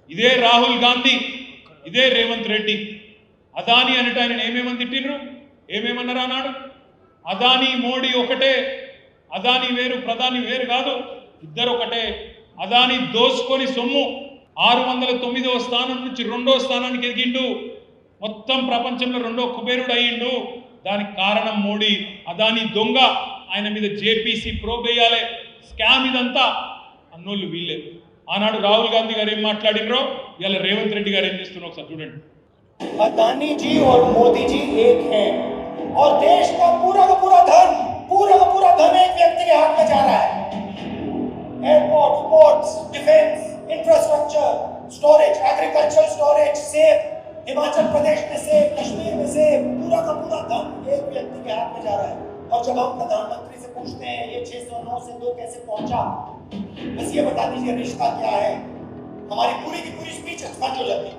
ఇదే రాహుల్ గాంధీ, ఇదే రేవంత్ రెడ్డి అదాని అనట ఆయన ఏమేమని తిట్టిండ్రు, ఏమేమన్నారు అన్నాడు. అదాని మోడీ ఒకటే, అదాని వేరు ప్రధాని వేరు కాదు, ఇద్దరు ఒకటే. అదాని దోసుకొని సొమ్ము 609వ స్థానం నుంచి 2వ స్థానానికి ఎదిగిండు, మొత్తం ప్రపంచంలో 2వ కుబేరుడు అయ్యిండు. దానికి కారణం మోడీ. అదాని దొంగ, ఆయన మీద జేపీసీ ప్రోబ్ వేయాలి, స్కామ్ ఇదంతా అన్నోళ్ళు వీళ్ళే. ఆనాడు రాహుల్ గాంధీ గారు ఏం మాట్లాడినరో ఇలా రేవంత్ రెడ్డి గారు ఏం చేస్తున్నారు ఒకసారి చూడండి. अदानी जी और मोदी जी एक हैं और देश का पूरा धन एक व्यक्ति के हाथ में जा रहा है। Airport, ports, defence, infrastructure, storage, agriculture storage, सेब, हिमाचल प्रदेश में सेब, कश्मीर में सेब, पूरा का पूरा धन एक व्यक्ति के हाथ में जा रहा है। और जब हम प्रधानमंत्री से पूछते हैं ये 609 से 2 कैसे पहुंचा, बस ये बता दीजिए रिश्ता क्या है। हमारी पूरी की पूरी स्पीच एक्सपंज हो जाती है,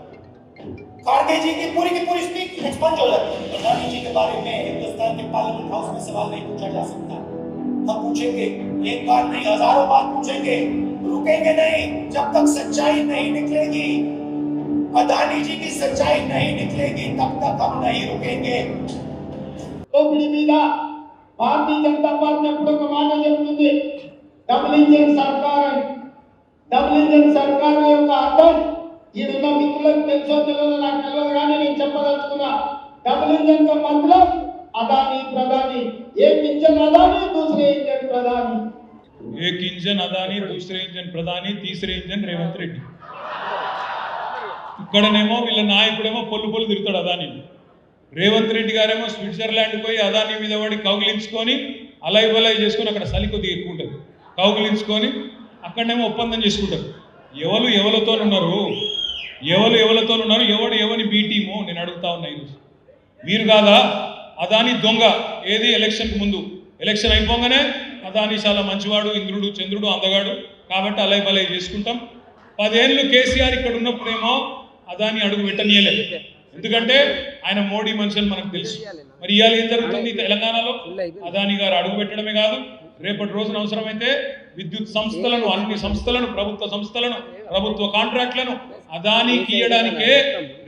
खारगे जी की पूरी स्पीच एक्सपंज हो जाती है। अदानी जी के बारे में हिंदुस्तान के पार्लियामेंट हाउस में सवाल नहीं पूछा जा सकता। हम पूछेंगे, एक बार नहीं हजारों बार पूछेंगे, रुकेंगे नहीं जब तक सच्चाई नहीं निकलेगी। अदानी जी की सच्चाई नहीं निकलेगी तब तक हम नहीं रुकेंगे। దోపిడీ మీద భారతీయ జనతా పార్టీ ఎప్పుడు ఒక మాట చెప్తుంది, డబుల్ ఇంజిన్ సర్కార్. డబుల్ ఇంజిన్ సర్కార్ యొక్క అర్థం ఈడున్న మిత్రులకు తెలుసో తెలియదో నాకు తెలియదు కానీ నేను చెప్పదలుచుకున్నా. డబుల్ ఇంజిన్ का मतलब अदानी प्रधानी, एक इंजन अदानी दूसरे इंजन प्रधानी, एक इंजन अदानी दूसरे इंजन प्रधानी तीसरे इंजन రేవంత్ రెడ్డి. ఇక్కడనేమో వీళ్ళ నాయకుడేమో పొల్లు తిరుగుతాడు అదాని. రేవంత్ రెడ్డి గారేమో స్విట్జర్లాండ్ పోయి అదాని మీద పడి కౌగిలించుకొని అలై బలై చేసుకొని అక్కడ చలి కొద్దిగా ఎక్కువ ఉంటుంది, కౌగిలించుకొని అక్కడనేమో ఒప్పందం చేసుకుంటారు. ఎవరితో ఉన్నారు, ఎవడు ఎవని బీ టీము నేను అడుగుతా ఉన్నా ఈరోజు. మీరు కాదా అదాని దొంగ? ఏది ఎలక్షన్కి ముందు, ఎలక్షన్ అయిపోగానే అదాని చాలా మంచివాడు, ఇంద్రుడు చంద్రుడు అందగాడు కాబట్టి అలై బలై చేసుకుంటాం. 10 ఏళ్ళు కేసీఆర్ ఇక్కడ ఉన్నప్పుడేమో అదాని అడుగు పెట్టనీయలేదు, ఎందుకంటే ఆయన మోడీ మనుషులు మనకు తెలుసు. మరి ఇవాళ ఏం జరుగుతుంది తెలంగాణలో? అదాని గారు అడుగు పెట్టడమే కాదు, రేపటి రోజున అవసరమైతే విద్యుత్ సంస్థలను, అన్ని సంస్థలను, ప్రభుత్వ సంస్థలను, ప్రభుత్వ కాంట్రాక్ట్లను అదానికి ఇవ్వడానికే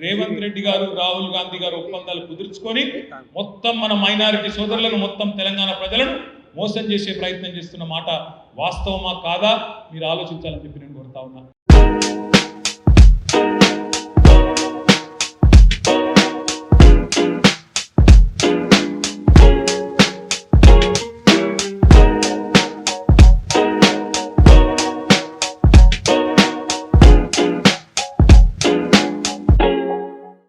రేవంత్ రెడ్డి గారు, రాహుల్ గాంధీ గారు ఒప్పందాలు కుదుర్చుకొని మొత్తం మన మైనారిటీ సోదరులను, మొత్తం తెలంగాణ ప్రజలను మోసం చేసే ప్రయత్నం చేస్తున్న మాట వాస్తవమా కాదా మీరు ఆలోచించాలని చెప్పి నేను కోరుతా ఉన్నా.